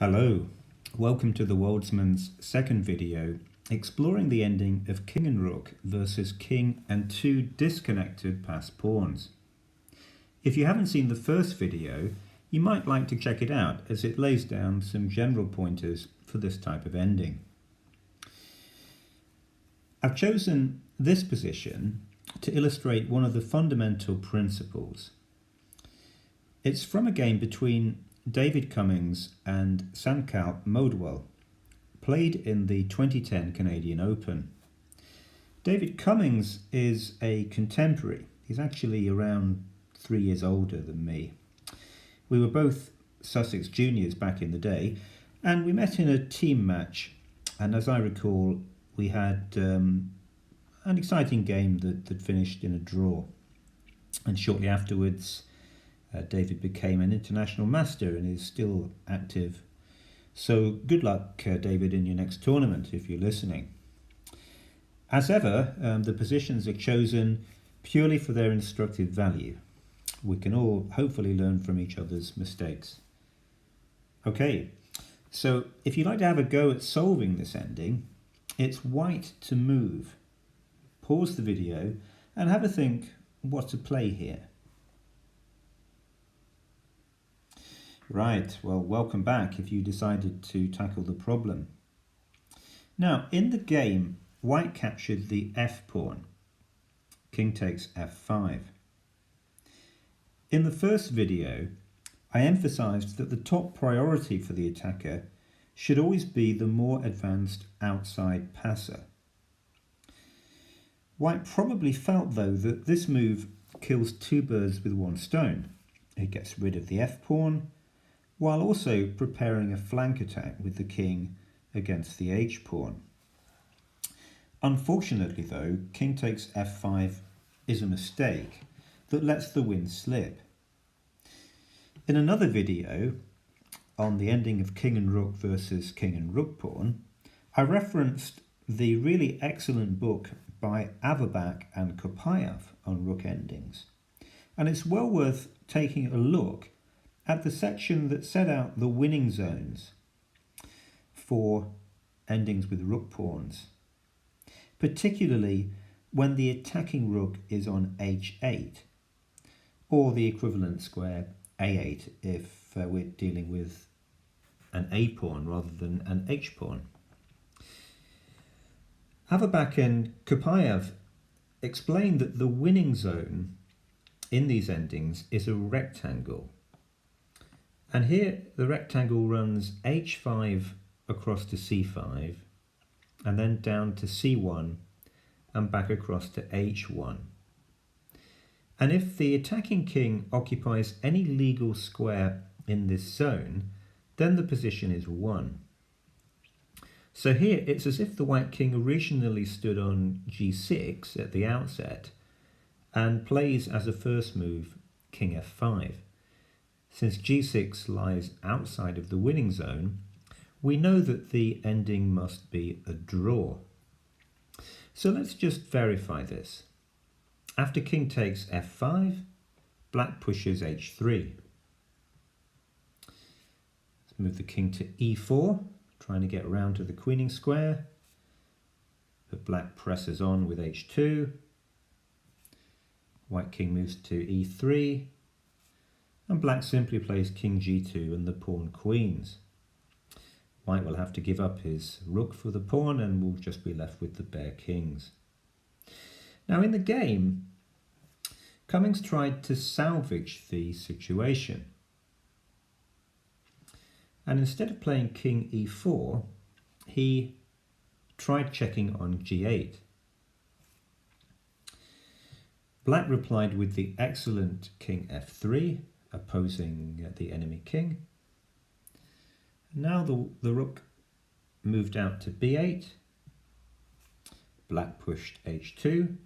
Hello, welcome to the Worldsman's second video exploring the ending of King and Rook versus King and two disconnected passed pawns. If you haven't seen the first video, you might like to check it out as it lays down some general pointers for this type of ending. I've chosen this position to illustrate one of the fundamental principles. It's from a game between David Cummings and Modwal, played in the 2010 Canadian Open. David Cummings is a contemporary. He's actually around 3 years older than me. We were both Sussex juniors back in the day, and we met in a team match, and as I recall, we had an exciting game that finished in a draw. And shortly afterwards, David became an international master and is still active. So good luck, David, in your next tournament if you're listening. As ever, the positions are chosen purely for their instructive value. We can all hopefully learn from each other's mistakes. Okay, so if you'd like to have a go at solving this ending, it's white to move. Pause the video and have a think what to play here. Right, well, welcome back if you decided to tackle the problem. Now, in the game, white captured the f pawn. King takes f5. In the first video, I emphasized that the top priority for the attacker should always be the more advanced outside passer. White probably felt, though, that this move kills two birds with one stone. It gets rid of the f pawn, while also preparing a flank attack with the king against the h-pawn. Unfortunately though, king takes f5 is a mistake that lets the win slip. In another video on the ending of King and Rook versus King and Rook pawn, I referenced the really excellent book by Averbach and Kopayev on rook endings, and it's well worth taking a look at the section that set out the winning zones for endings with rook pawns, particularly when the attacking rook is on h8, or the equivalent square a8 if we're dealing with an a pawn rather than an h pawn. Averbach and Kopayev explained that the winning zone in these endings is a rectangle. And here the rectangle runs h5 across to c5 and then down to c1 and back across to h1. And if the attacking king occupies any legal square in this zone, then the position is 1. So here it's as if the white king originally stood on g6 at the outset and plays as a first move king f5. Since g6 lies outside of the winning zone, we know that the ending must be a draw. So let's just verify this. After king takes f5, black pushes h3. Let's move the king to e4, trying to get round to the queening square. But black presses on with h2. White king moves to e3. And black simply plays king g2 and the pawn queens. White will have to give up his rook for the pawn and will just be left with the bare kings. Now in the game, Cummings tried to salvage the situation. And instead of playing king e4, he tried checking on g8. Black replied with the excellent king f3, opposing the enemy king. Now the rook moved out to b8, black pushed h2,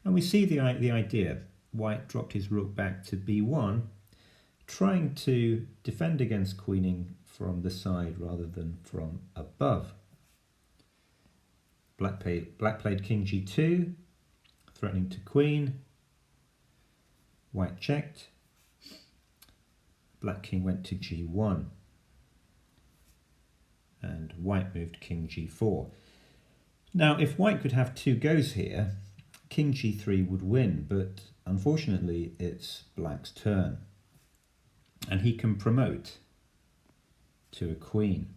and we see the idea. White dropped his rook back to b1, trying to defend against queening from the side rather than from above. Black played king g2, threatening to queen. White checked. Black king went to g1. and white moved king g4. Now, if white could have two goes here, king g3 would win, but unfortunately it's black's turn. And he can promote to a queen.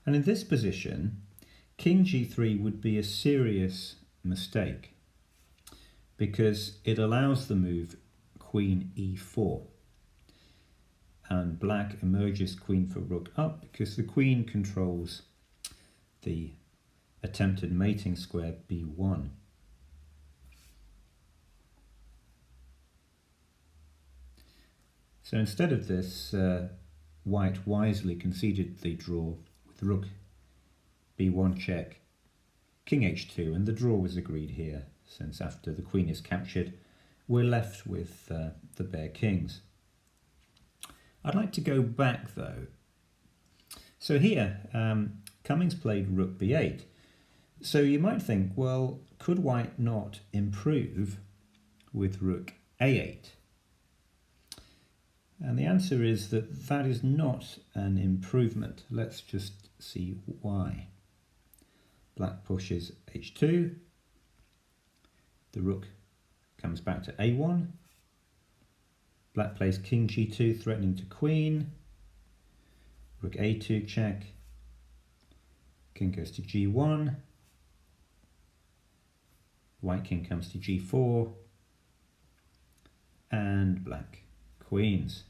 And in this position, king g3 would be a serious mistake because it allows the move queen e4. And black emerges queen for rook up because the queen controls the attempted mating square b1. So instead of this, white wisely conceded the draw with rook b1 check, king h2, and the draw was agreed here, since after the queen is captured, we're left with the bare kings. I'd like to go back though. So here, Cummings played rook b8. So you might think, well, could white not improve with rook a8? And the answer is that that is not an improvement. Let's just see why. Black pushes h2. The rook comes back to a1. Black plays king g2, threatening to queen. Rook a2 check. King goes to g1. White king comes to g4. And black queens.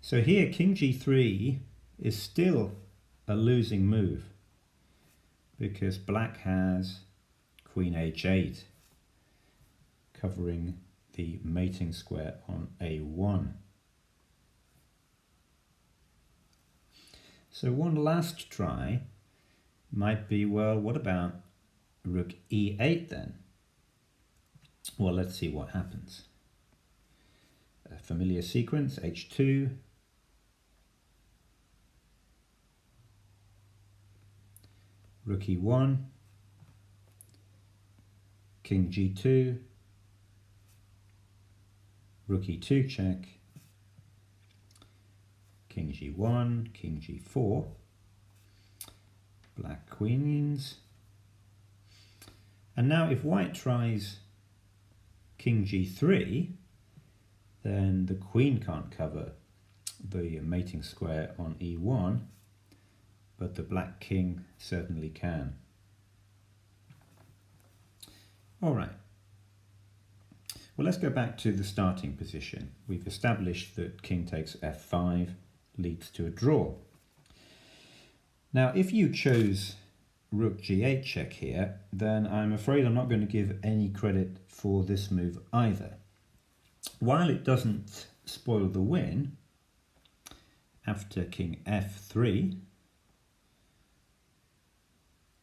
So here king g3 is still a losing move because black has queen h8 covering the mating square on a1. So one last try might be, well, what about rook e8 then? Well, let's see what happens. A familiar sequence, h2, rook e1, king g2, rook e2 check, king g1, king g4, black queens. And now if white tries king g3, then the queen can't cover the mating square on e1, but the black king certainly can. All right. Well, let's go back to the starting position. We've established that king takes f5 leads to a draw. Now, if you chose rook g8 check here, then I'm afraid I'm not going to give any credit for this move either. While it doesn't spoil the win, after king f3,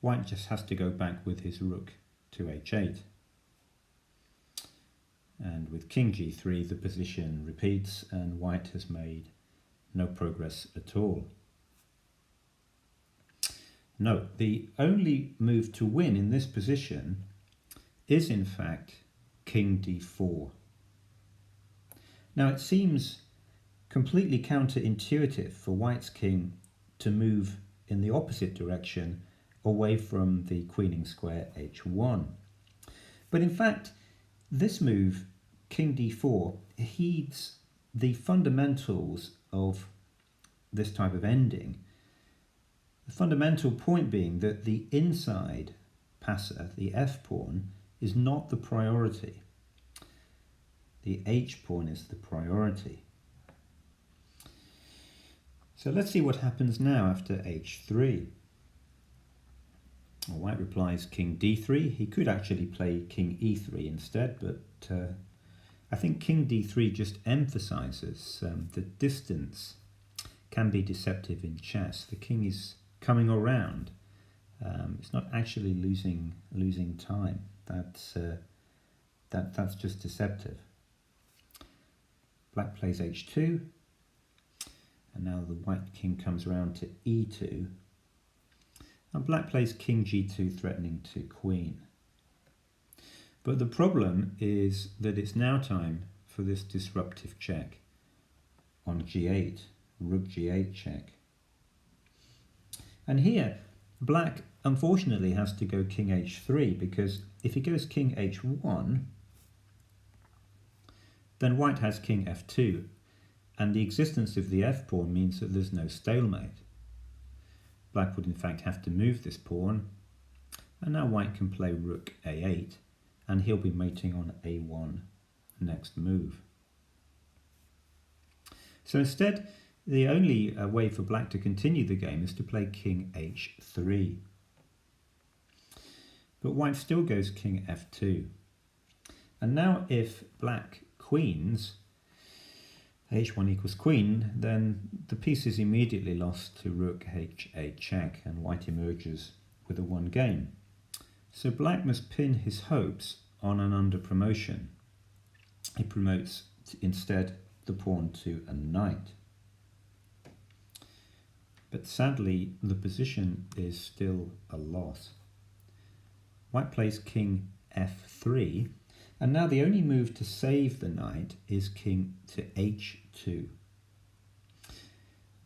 white just has to go back with his rook to h8. And with king g3, the position repeats and white has made no progress at all. Note, the only move to win in this position is in fact king d4. Now it seems completely counterintuitive for white's king to move in the opposite direction away from the queening square h1. But in fact, this move, king d4, heeds the fundamentals of this type of ending. The fundamental point being that the inside passer, the f-pawn, is not the priority. The h-pawn is the priority. So let's see what happens now after h3. Well, white replies king d3. He could actually play king e3 instead, but I think king d3 just emphasizes the distance can be deceptive in chess. The king is coming around. It's not actually losing time. That's just deceptive. Black plays h2, and now the white king comes around to e2. And black plays king g2, threatening to queen. But the problem is that it's now time for this disruptive check on g8, rook g8 check. And here, black unfortunately has to go king h3, because if he goes king h1, then white has king f2, and the existence of the f pawn means that there's no stalemate. Black would in fact have to move this pawn, and now white can play rook a8, and he'll be mating on a1 next move. So instead, the only way for black to continue the game is to play king h3. But white still goes king f2. And now if black queens, h1 equals queen, then the piece is immediately lost to rook h8 check, and white emerges with a one game. So black must pin his hopes on an under promotion. He promotes instead the pawn to a knight. But sadly, the position is still a loss. White plays king f3, and now the only move to save the knight is king to h2.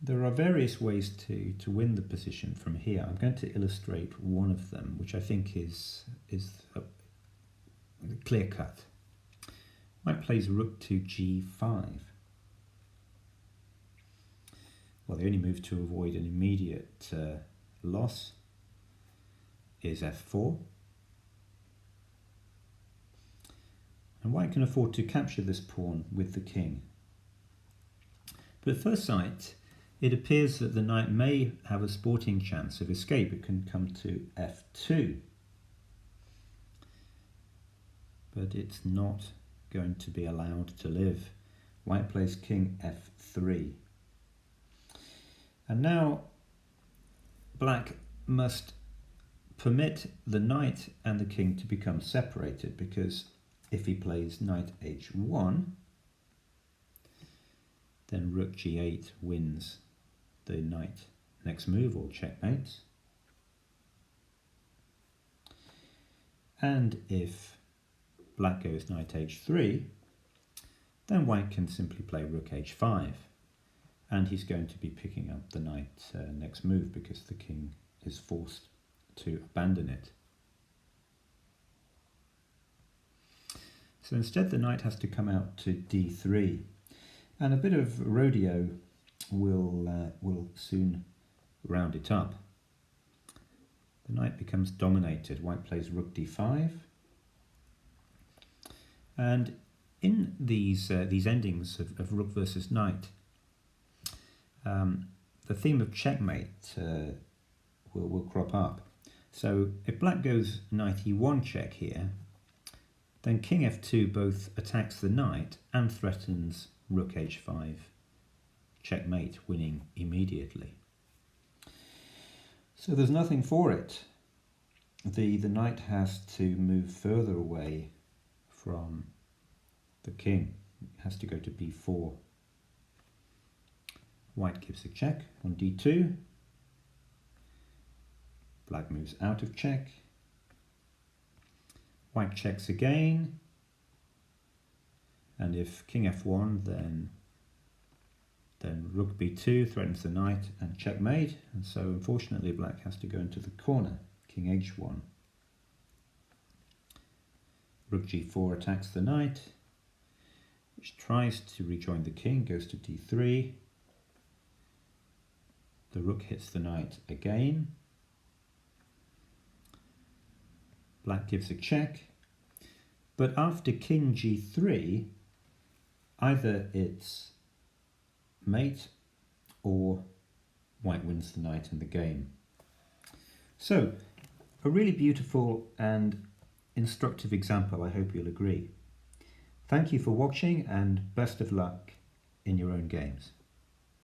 There are various ways to win the position from here. I'm going to illustrate one of them, which I think is clear cut. White plays rook to g5. Well, the only move to avoid an immediate loss is f4. And white can afford to capture this pawn with the king. But at first sight, it appears that the knight may have a sporting chance of escape. It can come to f2. But it's not going to be allowed to live. White plays king f3. And now black must permit the knight and the king to become separated, because if he plays knight h1, then rook g8 wins the knight next move, or checkmates. And if black goes knight h3, then white can simply play rook h5, and he's going to be picking up the knight next move, because the king is forced to abandon it. So instead the knight has to come out to d3, and a bit of rodeo will soon round it up. The knight becomes dominated. White plays rook d5, and in these endings of rook versus knight, the theme of checkmate will crop up. So if black goes knight e1 check here, then king f2 both attacks the knight and threatens rook h5 checkmate, winning immediately. So there's nothing for it. The knight has to move further away from the king. It has to go to b4. White gives a check on d2. Black moves out of check. White checks again, and if king f1, then rook b2 threatens the knight and checkmate, and so unfortunately black has to go into the corner. King h1. Rook g4 attacks the knight, which tries to rejoin the king, goes to d3. The rook hits the knight again. Black gives a check, but after king g3, either it's mate or white wins the knight in the game. So, a really beautiful and instructive example, I hope you'll agree. Thank you for watching, and best of luck in your own games.